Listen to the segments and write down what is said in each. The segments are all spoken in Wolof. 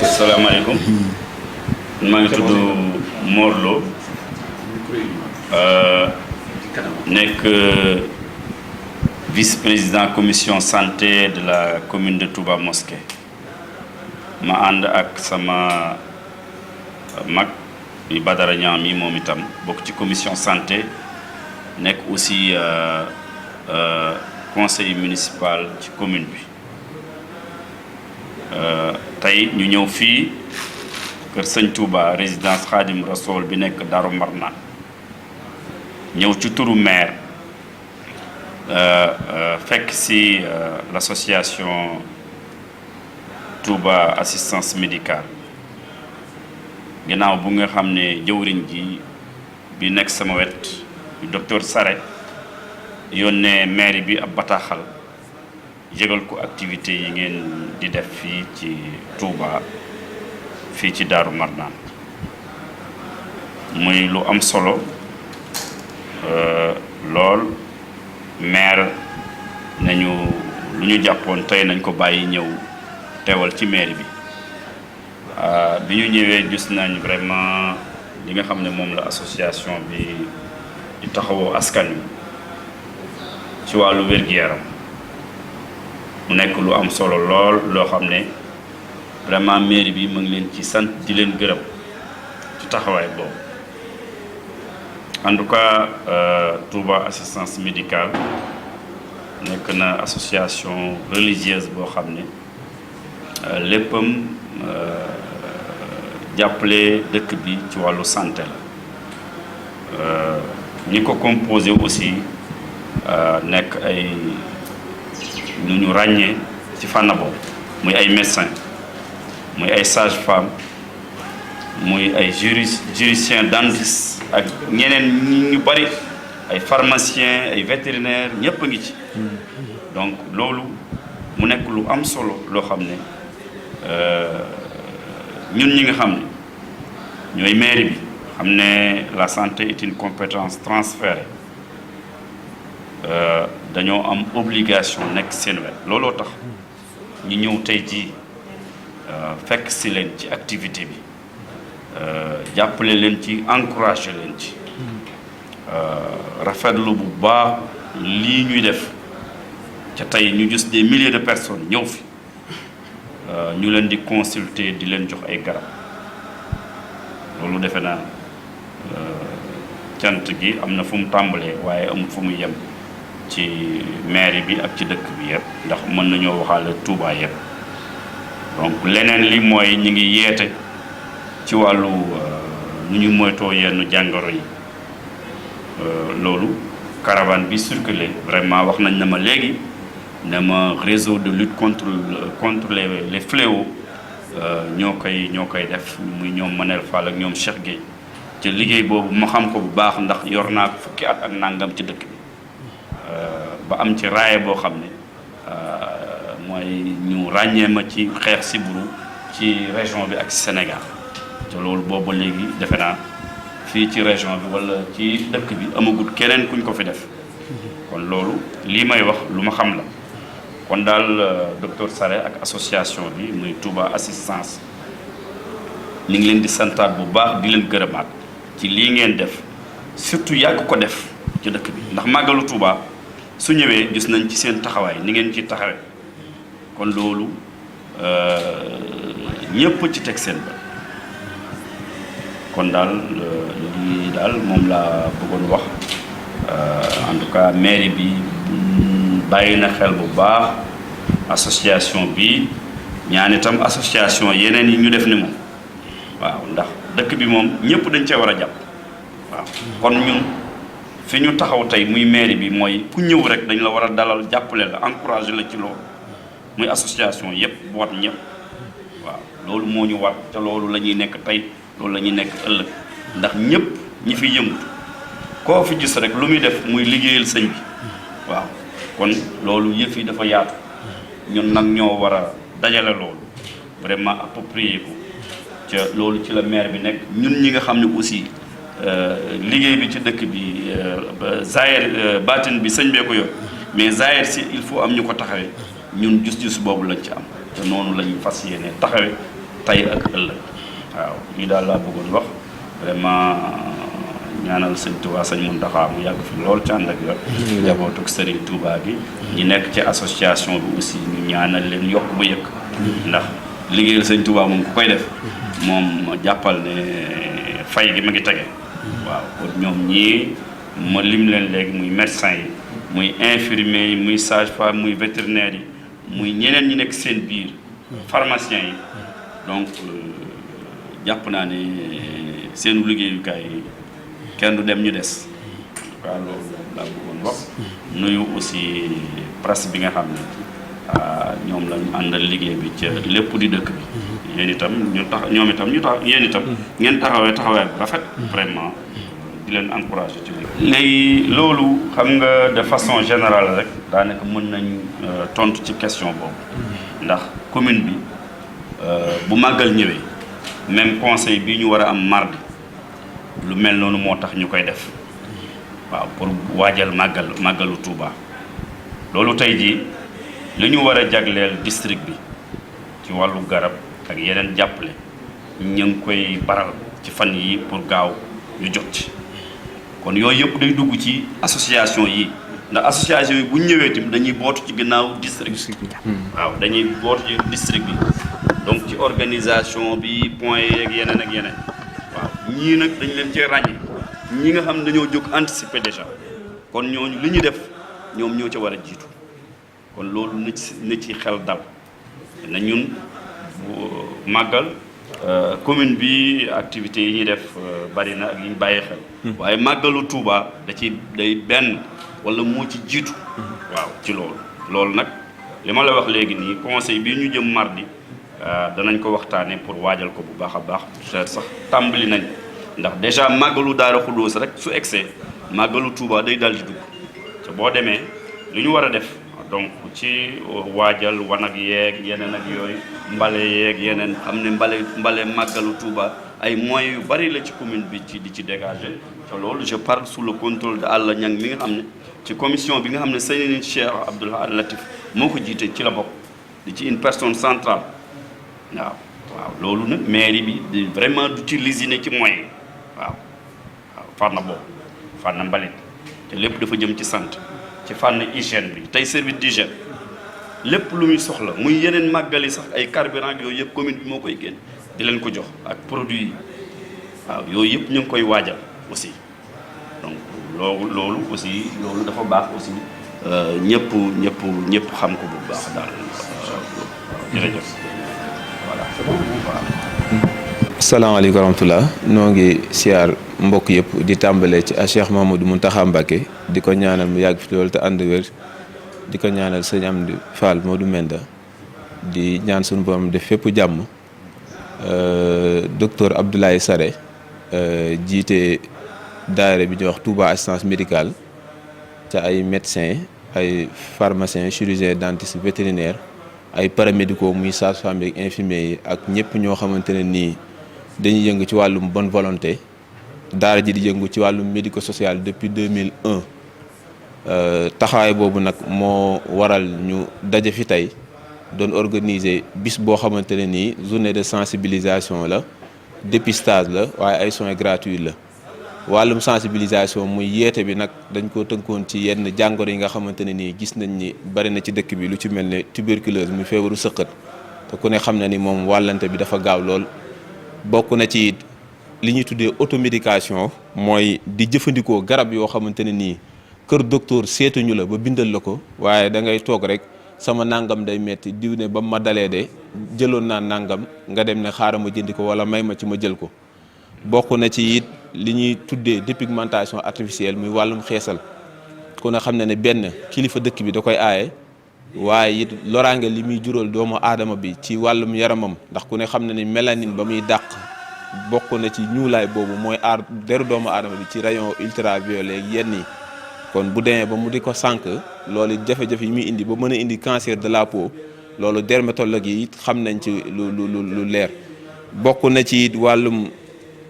Assalamualaikum. maa ngi tudd Mor Lo nekk vice-président commission santé de la commune de Touba Mosquée. ma ànd ak sama mag mi Badara Niang mi moom itam bokk ci commission santé nekk aussi conseil municipal ci commune bi. tey ñu ñëw fii kër Sëñ Touba résidence Khadim Rassoul bi nekk Darou Marnane ñëw ci turu maire fekk si l'association Touba assistance médicale ginnaaw bu nga xam ne jëwriñ ji bi nekk sama wet docteur Sare yónnee maire bi ab bataaxal yëgal ko activité yi ngeen di def fii ci Touba fii ci Darou Marnane muy lu am solo lool maire nañu lu ñu jàppoon tey nañ ko bàyyi ñëw teewal ci maire bi bi ñu ñëwee gis nañ vraiment li nga xam ne moom la association bi di taxawoo askan wi ci wàllu wér-gu-yaram mu nekk lu am solo lool loo xam ne vraiment mairie bi mu ngi leen ci sant di leen gërëm ci taxawaay boobu en tout cas Touba assistance médicale nekk na association religieuse boo xam ne léppam jàppale dëkk bi ci wàllu santé la ñi ko composé aussi nekk ay ñu ñu ràññee ci fànn boobu muy ay médecins muy ay sages-femmes muy ay juristien dentiste ak ñeneen ñu bari ay pharmaciens ay vétérinaires ñëpp a ngi ci donc loolu mu nekk lu am solo loo xam ne ñun ñi nga xam ne ñooy mairie bi xam ne la santé est une compétence transférée dañoo am obligation nekk seen wet looloo tax ñu ñëw tey jii fekk si leen ci activité bi jàppale leen ci encouragé leen ci rafetlu bu baax lii ñuy def ca tey ñu gis des milliers de personnes ñëw fi ñu leen di consulter di leen jox ay garab loolu defe naa cant gi am na fu mu tàmbalee waaye amul fu mu yem ci mairie bi ak ci dëkk bi yëpp ndax mën nañoo waxaale Touba yëpp donc leneen li mooy ñi ngi yeete ci wàllu nu ñu moytoo yenn jàngoro yi loolu caravane bi circulé vraiment wax nañ na ma léegi ne ma réseau de lutte contre les fléaux ñoo koy def muy ñoom Manel Fall ak ñoom Cheikh Gueye ci liggéey boobu ma xam ko bu baax ndax yor naa fukki at ak nangam ci dëkk bi ba am ci raaye boo xam ne mooy ñu ràññee ma ci xeex sibbiru ci région bi ak Sénégal te loolu boobu léegi defe naa fii ci région bi wala ci dëkk bi amagut keneen kuñ ko fi def kon loolu lii may wax lu ma xam la kon daal docteur Sare ak association bi muy Touba assistance ñu ngi leen di santaat bu baax di leen gërëmaat ci lii ngeen def surtout yàgg ko def ci dëkk bi ndax màggalu Touba su ñëwee gis nañ ci seen taxawaay ni ngeen ci taxawee kon loolu ñëpp ci teg seen bët kon daal lii daal moom laa bëggoon wax en tout cas mairie bi bàyyi na xel bu baax association bi ñaan itam association yeneen yi ñu def ni moom waaw ndax dëkk bi moom ñëpp dañ cee war a jàpp waaw kon ñun fi ñu taxaw tey muy mairie bi mooy ku ñëw rek dañ la war a dalal jàppale la encouragé la ci loolu muy association yëpp boot ñëpp waaw loolu moo ñu war te loolu la ñuy nekk tey loolu la ñuy nekk ëllëg ndax ñëpp ñi fi yëngutu koo fi gis rek lu muy def muy liggéeyal sëñ bi waaw kon loolu yëf yi dafa yaatu ñun nag ñoo war a dajale loolu vraiment approprié ko ca loolu ci la maire bi nekk ñun ñi nga xam ne aussi liggéey bi ci dëkk bi zaahir baatin bi sëñ bee ko yor mais zaahir si il faut am ñu ko taxawee ñun gis-gis boobu lañ ci am te noonu lañu fas yéene taxawee tey ak ëllëg waaw lii daal laa bëggoon wax vraiment ñaanal sëñ Touba sëñ Mountakha mu yàgg fi lool ci ànd ak yor njabootuk Serigne Touba gi ñi nekk ci association bi aussi ñu ñaanal leen yokk ba yëkk ndax liggéeyal sëñ Touba moom ku koy def moom jàppal ne fay gi ma ngi tege waaw kon ñoom ñii ma lim leen léegi muy médecin yi muy infirmier yi muy sage-femme muy vétérinaire yi muy ñeneen ñi nekk seen biir pharmacien yi donc jàpp naa ne seenu liggéeyukaay yi kenn du dem ñu des waaw loolu laa bëggoon wax nuyu aussi presse bi nga xam ne ñoom lañu àndal liggéey bi ca lépp di dëkk bi yéen itam ñu tax ñoom itam ñu tax yéen itam ngeen taxawaay bu rafet vraiment di leen encouragé ci léegi loolu xam nga de façon générale rek daanaka mën nañ tontu ci question boobu ndax commune bi bu màggal ñëwee même conseil bi ñu war a am mardi lu mel noonu moo tax ñu koy def waaw pour waajal màggalu Touba loolu tey jii li ñu war a jagleel district bi ci wàllu garab ak yeneen jàppale ñu ngi koy baral ci fan yi pour gaaw ñu jot ci kon yooyu yëpp day dugg ci association yi ndax association yi bu ñu ñëwee tamit dañuy bootu ci gannaaw district bi waaw dañuy bootu ci district bi donc ci organisation bi point yeeg yeneen ak yeneen waaw ñii nag dañ leen cee ràññee ñi nga xam ne dañoo jóg anticiper déjà kon ñooñu li ñu def ñoom ñoo ca war a jiitu kon loolu na ci xel dal na ñun màggal commune bi activités yi ñuy def bari na ak yi ñu bàyyi xel waaye màggalu Touba day benn wala moo ci jiitu waaw ci loolu nag li ma la wax léegi nii conseil bi ñu jëm mardi danañ ko waxtaanee pour waajal ko bu baax a baax sax tàmbali nañ ndax déjà màggalu Daara Xuddoos rek su egsee màggalu Touba day dal di dugg te boo demee li ñu war a def donc ci waajal wanag yeeg yeneen ak yooyu mbale yeeg yeneen xam ne mbale màggalu Touba ay moyens yu bari la ci commune bi di ci dégager te loolu je parle sous le contrôle de Alla Niang mi nga xam ne ci commission bi nga xam ne sëñ Cheikh Abdoul Latif moo ko jiite ci la bokk di ci une personne centrale waaw loolu nag mairie bi vraiment du ci lésiner ci moyens waaw fànn boobu fànn mbalit te lépp dafa jëm ci sant ci fànn hygiène bi tey service d'hygiène lépp lu muy soxla muy yeneen màggali sax ay carburant yooyu yëpp commune bi moo koy génn di leen ko jox ak produit yi waaw yooyu yëpp ñu ngi koy waajal aussi donc loolu aussi loolu dafa baax aussi ñëpp xam ko bu baax daal jërëjëf voilà. asalaamaaleykum wa rahmatulah noo ngi siyaar mbokk yëpp di tàmbalee ci Cheikh Mamadou Mountakha Mbacké di ko ñaanal mu yàgg fi loolu te ànd wér di ko ñaanal sëñ Amdi Fall Modou Menda di ñaan suñu borom def fépp jàmm docteur Abdoulaye Sare jiite daayira bi ñuy wax Touba assistance médicale ca ay médecins ay pharmaciens chirurgiens dentistes vétérinaires ay paramédicaux muy sage-femme ak infirmiers yi ak ñëpp ñoo xamante ne nii dañuy yëngu ci wàllum bonne volonté daara ji di yëngu ci wàllum médico-social depuis 2001 taxawaay boobu nag moo waral ñu daje fi tey doon organiser bis boo xamante ne nii journée de sensibilisation la dépistage la waaye ay soins gratuits la wàllum sensibilisation muy yeete bi nag dañ ko tënkoon ci yenn jàngoro yi nga xamante ne nii gis nañ ni bari na ci dëkk bi lu ci mel ne tuberculose muy feebaru sëqët te ku ne xam na ni moom wàllante bi dafa gaaw lool. bokk na ci li ñuy tuddee automédication mooy di jëfandikoo garab yoo xamante ne nii kër docteur seetuñu la ba bindal la ko waaye da ngay toog rek sama nangam day metti diw ne ba ma dalee de jëloon naa nangam nga dem ne xaaral ma jëndi ko wala may ma ci ma jël ko. bokk na ci it li ñuy tuddee dépigmentation artificielle muy wàllum xeesal ku ne xam ne benn kilifa dëkk bi da koy aaye waaye it loraange li muy jural doomu aadama bi ci wàllum yaramam ndax ku ne xam ne ni mélanine ba muy dàq bokk na ci ñuulaay boobu mooy aar deru doomu aadama bi ci rayon ultraviolet yenn yi kon bu demee ba mu di ko sànq loolu jafe-jafe yi muy indi ba mën a indi cancer de la peau loolu dermatologue yi it xam nañ ci lu leer. bokk na ci it wàllum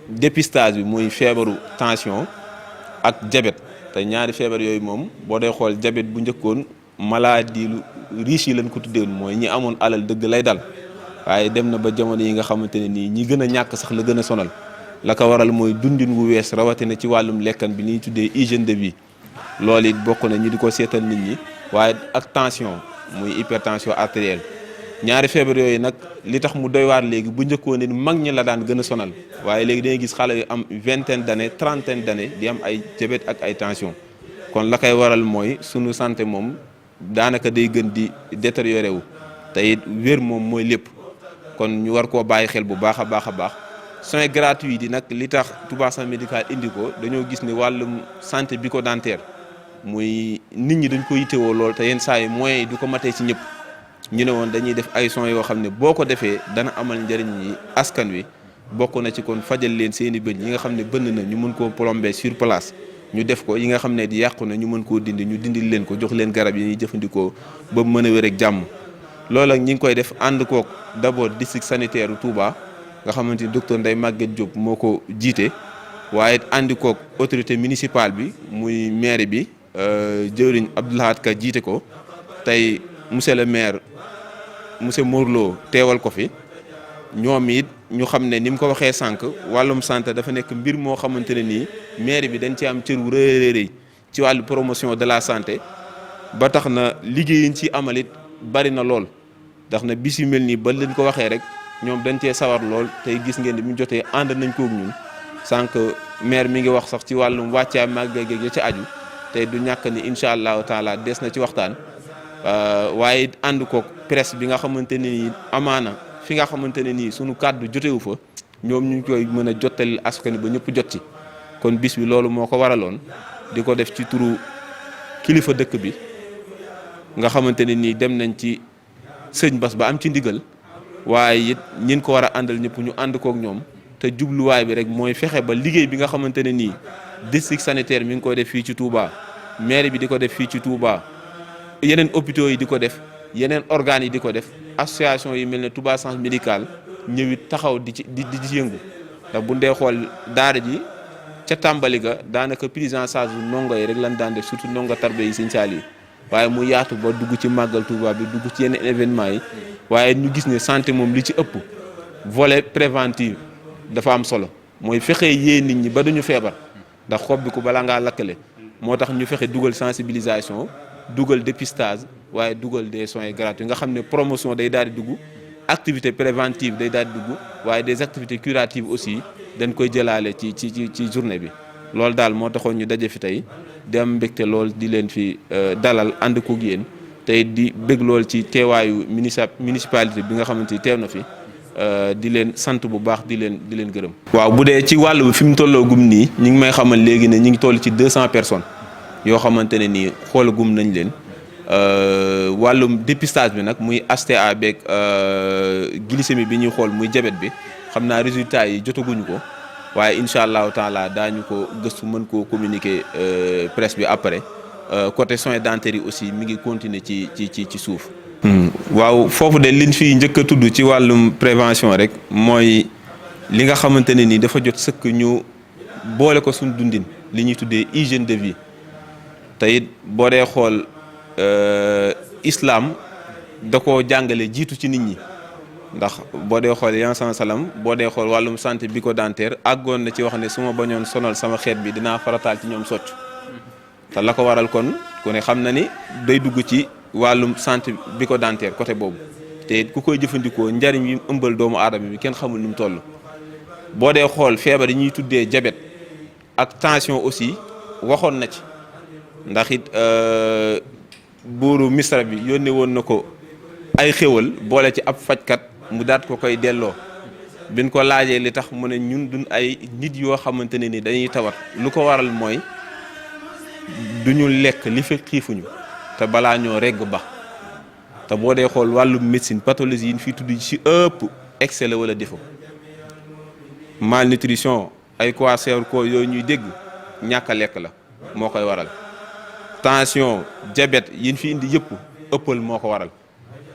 dépistage bi muy feebaru tension ak diabète te ñaari feebar yooyu moom boo dee xool diabète bu njëkkoon maladie lu riche yi lañ ko tuddee mooy ñi amoon alal dëgg lay dal waaye dem na ba jamono yi nga xamante ne nii ñi gën a ñàkk sax la gën a sonal la ko waral mooy dundin wu wees rawatina ci wàllum lekkan bi ni ñuy tuddee hygiène de vie loolu it bokk na ñu di ko seetal nit ñi waaye ak tension muy hypertension artérielle. ñaari feebar yooyu nag li tax mu doy waar léegi bu njëkkoon ne mag ñi la daan gën a sonal waaye léegi dañuy gis xale yu am vingtaine d'années trentaine d'années di am ay diabète ak ay tension kon la koy waral mooy sunu santé moom daanaka day gën di détérioré wu te it wér moom mooy lépp kon ñu war koo bàyyi xel bu baax a baax a baax. soins gratuits yi nag li tax Touba Centre Médical indi ko dañoo gis ni wàllum santé bucco-dentaire muy nit ñi dañ ko yittewoo lool te yenn saa yi moyens yi du ko matee ci ñëpp. ñu ne woon dañuy def ay soins yoo xam ne boo ko defee dana amal njëriñ ñi askan wi bokk na ci kon fajal leen seen i bëñ yi nga xam ne bënn na ñu mën koo plomber sur place ñu def ko yi nga xam ne di yàqu na ñu mën koo dindi ñu dindil leen ko jox leen garab yi ñuy jëfandikoo ba mën a wér ak jàmm. loolu ak ñi ngi koy def ànd kook d'abord district sanitaire Touba nga xamante ni docteur Ndeye Maguette Diop moo ko jiite waaye ànd kook autorité municipale bi muy maire bi jëwriñ Abdou Lahad Ka jiite ko tey monsieur le maire. monsieur Morlo teewal ko fi ñoom it ñu xam ne ni mu ko waxee sànq wàllum santé dafa nekk mbir moo xamante ne nii mairie bi dañ ci am cër wu rëy ci wàllu promotion de la santé ba tax na liggéey yi ci amalit bari na lool ndax na bis yu mel nii ba leen ko waxee rek ñoom dañ cee sawar lool tey gis ngeen ni mu jotee ànd nañ koog ñun sànq maire mi ngi wax sax ci wàllum wàccaa màggal gi ci aju tey du ñàkk ni incha allahu taala des na ci waxtaan. waaye ànd koog presse bi nga xamante ne nii amaana fi nga xamante ne nii sunu kàddu jotewu fa ñoom ñu koy mën a jottali askan ba ñëpp jot ci kon bis bi loolu moo ko waraloon di ko def ci turu kilifa dëkk bi nga xamante ne nii dem nañ ci sëñ Bass ba am ci ndigal waaye it ñin ko war a àndal ñëpp ñu ànd koog ñoom te jubluwaay bi rek mooy fexe ba liggéey bi nga xamante ne nii district sanitaire mi ngi koy def fii ci Touba maire bi di ko def fii ci Touba. yeneen hôpitaux yi di ko def yeneen organes yi di ko def association yi mel ne Touba Centre Médical ñëwit taxaw di ci yëngu ndax bu ndee xool daara ji ca tàmbali ga daanaka prise en charge bu ndongo yi rek lañ daan def surtout ndongo tarbe yi Sëñ Saaliw waaye mu yaatu ba dugg ci màggal Touba bi dugg ci yeneen événement yi waaye ñu gis ne santé moom li ci ëpp volet préventif dafa am solo mooy fexe yee nit ñi ba duñu feebar ndax xob bi ko balaa ngaa lakkale moo tax ñu fexe dugal sensibilisation dugal dépistage waaye dugal des soins gratuits nga xam ne promotion day daal di dugg activité préventive day daal di dugg waaye des activités curatives aussi dañ koy jëlaale ci journée bi loolu daal moo taxoon ñu daje fi tey di am mbégte lool di leen fi dalal ànd koog yéen tey di bëgg lool ci teewaayu municipalité bi nga xamante ni teew na fi di leen sant bu baax di leen gërëm. waaw bu dee ci wàll bi fi mu tolloo gum nii ñu ngi may xamal léegi ne ñu ngi toll ci 200 personnes. yoo xamante ne nii xoolagum nañ leen wàllum dépistage bi nag muy HTA beeg glycémie bi ñuy xool muy diabète bi xam naa résultats yi jotaguñu ko waaye incha allahu taala daañu ko gëstu mën koo communiquer presse bi après côté soins dentaires yi aussi mi ngi continuer ci suuf. waaw foofu de liñ fi njëkk a tudd ci wàllum prévention rek mooy li nga xamante ne nii dafa jot sëkk ñu boole ko suñ dundin li ñuy tuddee hygiène de vie. te it boo dee xool islam da koo jàngale jiitu ci nit ñi ndax boo dee xool yan salaam boo dee xool wàllum santé bucco-dentaire àggoon na ci wax ne su ma bañoon sonal sama xeet bi dinaa farataal ci ñoom socc te la ko waral kon ku ne xam na ni day dugg ci wàllum santé bucco-dentaire côté boobu te ku koy jëfandikoo njariñ yi ëmbal doomu aadama bi kenn xamul nu mu toll. boo dee xool feebar yi ñuy tuddee diabète ak tension aussi waxoon na ci ndax it buuru Misra bi yónnee woon na ko ay xéwal boole ci ab fajkat mu daat ko koy delloo biñ ko laajee li tax mu ne ñun duñ ay nit yoo xamante ne ni dañuy tawat lu ko waral mooy duñu lekk li fekk xiifuñu te balaa ñoo regg ba te boo dee xool wàllum médecine pathologie yi ñu fi tudd ci ëpp excès la wala défaut malnutrition ay kwashiorkor yooyu ñuy dégg ñàkk a lekk la moo koy waral tension diabète yi ñu fi indi yëpp ëppal moo ko waral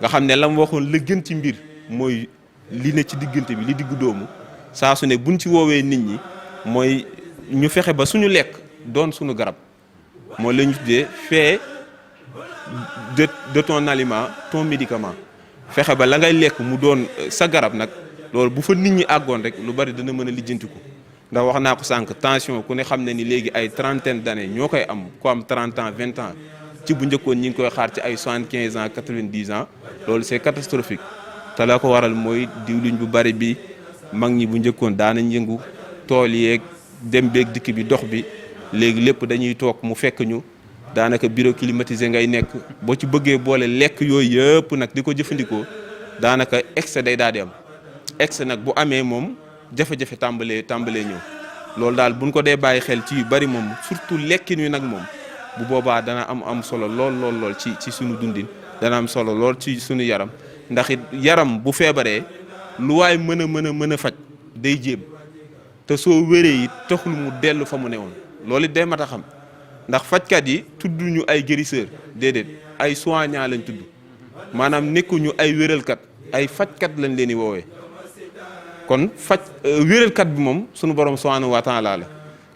nga xam ne la mu waxoon la gën ci mbir mooy li ne ci diggante bi li diggu doomu saa su ne buñ ci woowee nit ñi mooy ñu fexe ba suñu lekk doon suñu garab mooy la ñu tuddee fait de ton aliment ton médicament fexe ba la ngay lekk mu doon sa garab nag loolu bu fa nit ñi àggoon rek lu bari dana mën a lijjantiku ndax wax naa ko sànq tension ku ne xam ne ni léegi ay trentaine d'années ñoo koy am ku am 30 ans 20 ans ci bu njëkkoon ñi ngi koy xaar ci ay 75 ans 90 ans loolu c'est catastrophique te la ko waral mooy diwluñ bu bari bi mag ñi bu njëkkoon daanañ yëngu tool yeeg dem beeg dikk bi dox bi léegi lépp dañuy toog mu fekk ñu daanaka bureau climatisé ngay nekk boo ci bëggee boole lekk yooyu yëpp nag di ko jëfandikoo daanaka excès day daal di am excès nag bu amee moom jafe-jafe tàmbalee ñëw loolu daal buñ ko dee bàyyi xel ci yu bari moom surtout lekkin wi nag moom bu boobaa dana am solo lool ci suñu dundin dana am solo lool ci suñu yaram ndax it yaram bu feebaree lu waay mën a faj day jéem te soo wéree it taxul mu dellu fa mu newoon loolu it day mat a xam ndax fajkat yi tudd ñu ay guérisseur déedéet ay soignant lañ tudd maanaam nekkuñu ay wéralkat ay fajkat lañ leen di woowee kon wéralkat bi moom sunu borom subhanahu wa taala la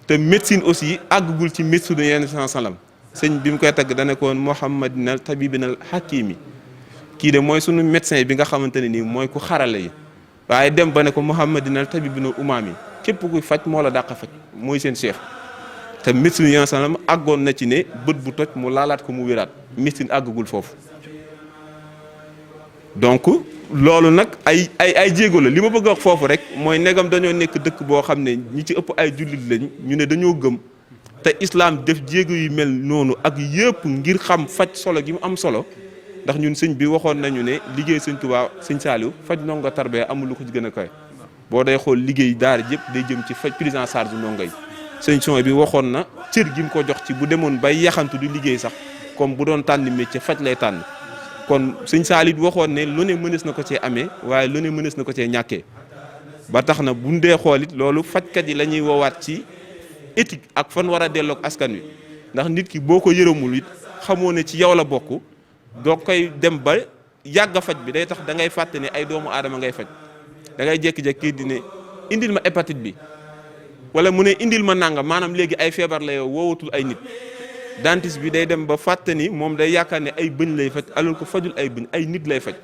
te médecine aussi àggagul ci médecine yenn salam sëñ bi mu koy tagg dana ko Muhammadina tabibinal hakimi kii de mooy sunu médecin bi nga xamante ne nii mooy ku xarale yi waaye dem ba ne ko Muhammadina tabibinal umami képp kuy faj moo la dàq faj mooy seen cheikh te médecine yenn salam àggoon na ci ne bët bu toj mu laalaat ko mu wéraat médecine àggagul foofu donc loolu nag ay jéego la li ma bëgg a wax foofu rek mooy negam dañoo nekk dëkk boo xam ne ñi ci ëpp ay jullit lañ ñu ne dañoo gëm te islam def jéego yu mel noonu ak yëpp ngir xam faj solo gi mu am solo ndax ñun sëñ bi waxoon nañu ne liggéey sëñ Tuubaa sëñ Saaliw faj ndongo tarbee amul lu ko ci gën a koy boo day xool liggéey daara yëpp day jëm ci faj prise en charge ndongo yi sëñ son bi waxoon na cër gi mu ko jox ci bu demoon bay yaxantu du liggéey sax comme bu doon tànn métier faj lay tànn kon sëñ Saalit waxoon ne lu ne mënees na ko cee amee waaye lu ne mënees na ko cee ñàkkee ba tax na bu dee xool it loolu fajkat yi la ñuy woowaat ci éthique ak fan war a delloog askan wi ndax nit ki boo ko yërëmul it xamoo ne ci yow la bokk doo koy dem ba yàgg faj bi day tax da ngay fàtte ne ay doomu aadama ngay faj da ngay jékki-jékki di ne indil ma hépatite bi wala mu ne indil ma nangam maanaam léegi ay feebar la yow woowatul ay nit. dentiste bi day dem ba fàtte ni moom day yaakaar ne ay bëñ lay faj alors que fajul ay bëñ ay nit lay faj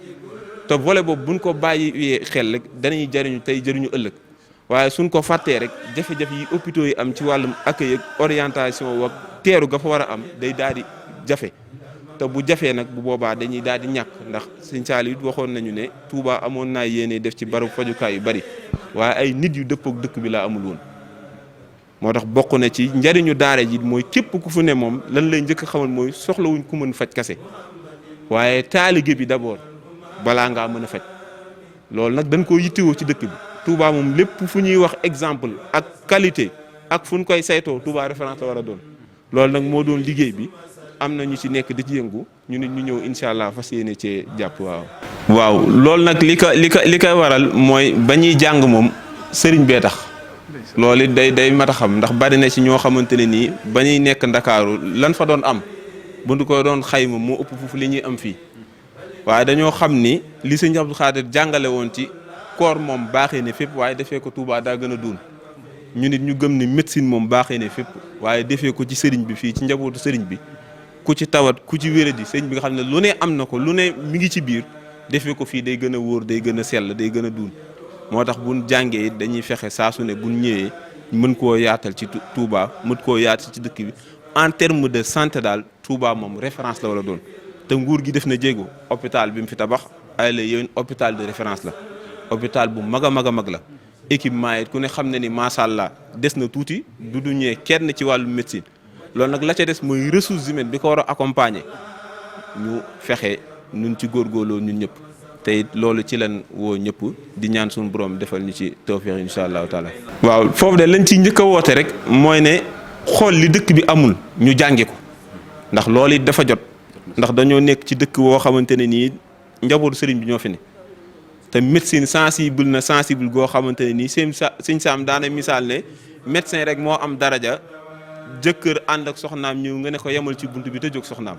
te volet boobu buñ ko bàyyi xel rek danañuy jariñu tey jariñu ëllëg waaye suñ ko fàttee rek jafe-jafe yi hôpitaux yi am ci wàllum accueil ak orientation ak teeru ga fa war a am day daal di jafe te bu jafee nag bu boobaa dañuy daal di ñàkk ndax sëñ Saliou waxoon nañu ne Touba amoon naa yéene def ci barabu fajukaay yu bari waaye ay nit yu dëppook dëkk bi laa amul woon moo tax bokk na ci njariñu daara ji mooy képp ku fu ne moom lan lay njëkk a xamal mooy soxlawuñ ku mën faj kase waaye taalibe bi d'abord balaa ngaa mën a faj loolu nag dañ koo yittewoo ci dëkk bi Touba moom lépp fu ñuy wax exemple ak qualité ak fu ñu koy saytoo Touba référence la war a doon loolu nag moo doon liggéey bi am na ñu ci nekk di ci yëngu ñu nit ñu ñëw incha allah fas yéene cee jàpp waaw loolu nag li koy waral mooy ba ñuy jàng moom sëriñ bee tax. loolu it day mat a xam ndax bari na ci ñoo xamante ne nii ba ñuy nekk ndakaaru lan fa doon am bu ñu ko doon xayma moo ëpp foofu li ñuy am fii waaye dañoo xam ni li sëñ Abdou Khadir jàngale woon ci koor moom baaxee ne fépp waaye defee ko Touba daa gën a duun ñu nit ñu gëm ni médecine moom baaxee ne fépp waaye defee ko ci sëriñ bi fii ci njabootu sëriñ bi ku ci tawat ku ci wéradi sëriñ bi nga xam ne lu ne am na ko lu ne mi ngi ci biir defee ko fii day gën a wóor day gën a sell day gën a duun moo tax buñ jàngee it dañuy fexe saa su ne buñ ñëwee mën koo yaatal ci Touba mën koo yaatal ci dëkk bi en terme de santé daal Touba moom référence la war a doon te nguur gi def na jéego hôpital bi mu fi tabax ay la yéen hôpital de référence la hôpital bu mag a mag a mag la équipement yi ku ne xam ne ni macha allah des na tuuti du ñëwee kenn ci wàllu médecine loolu nag la ca des mooy ressources humaines bi ko war a accompagner ñu fexe ñun ci góorgóorloo ñun ñëpp te it loolu ci lan woo ñëpp di ñaan suñu borom defal ñu ci tawfiq incha allahu taala. waaw foofu de lañ ci njëkk a woote rek mooy ne xool li dëkk bi amul ñu jànge ko ndax loolu it dafa jot ndax dañoo nekk ci dëkk woo xamante ne nii njabootu sëriñ bi ñoo fi ne te médecine sensible goo xamante ne nii sëñ Saam daana misaal ne médecin rek moo am daraja jëkkër ànd ak soxnaam ñëw nga ne ko yemal ci bunt bi te jóg soxnaam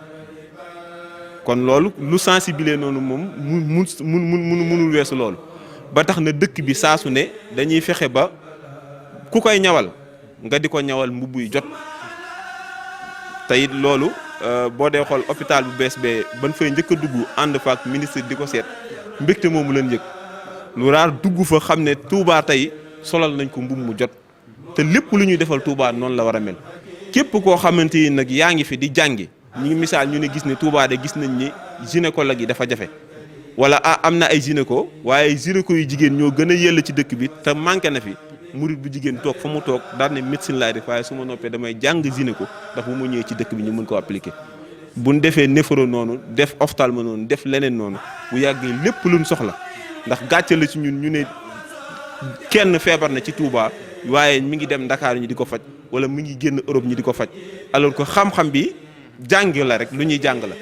kon loolu lu sensibiliser noonu moom munul weesu loolu ba tax na dëkk bi saasu ne dañuy fexe ba ku koy ñawal nga di ko ñawal mbubb yu jot te it loolu boo dee xool hôpital bu bees bee ban fay njëkk a dugg ànd fa ak ministre di ko seet mbégte moomu leen yëg lu raar dugg fa xam ne Touba tey solal nañ ko mbubb mu jot te lépp lu ñuy defal Touba noonu la war a mel képp koo xamante ni nag yaa ngi fi di jàngi ñu ngi misaal ñu ne gis ne Touba de gis nañ ni gynécologue yi dafa jafe wala am na ay gynéco waaye gynéco yu jigéen ñoo gën a yell ci dëkk bi te manqué na fi murit bu jigéen toog fa mu toog daal ne médecine laay def waaye su ma noppee damay jàng gynéco ndax bu ma ñëwee ci dëkk bi ñu mën ko appliquer buñ defee néphro noonu def ophtalmo noonu def leneen noonu bu yàggee lépp luñ soxla ndax gàcce la ci ñun ñu ne kenn feebar na ci Touba waaye mi ngi dem Dakar ñu di ko faj wala mi ngi génn Europe ñi di ko faj alors que xam-xam bi jàng la rek lu ñuy jàng la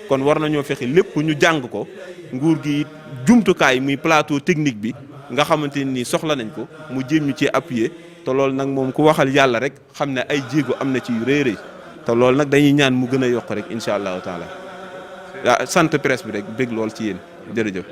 kon war nañoo fexe lépp ñu jàng ko nguur gi jumtukaay muy plateau technique bi nga xamante ni soxla nañ ko mu jéem ñu ci appuyer te loolu nag moom ku waxal yàlla rek xam ne ay jéego am na ci yu rëy rëy te loolu nag dañuy ñaan mu gën a yokk rek incha allahu taala sant presse bi rek bég lool ci yéen jërëjëf.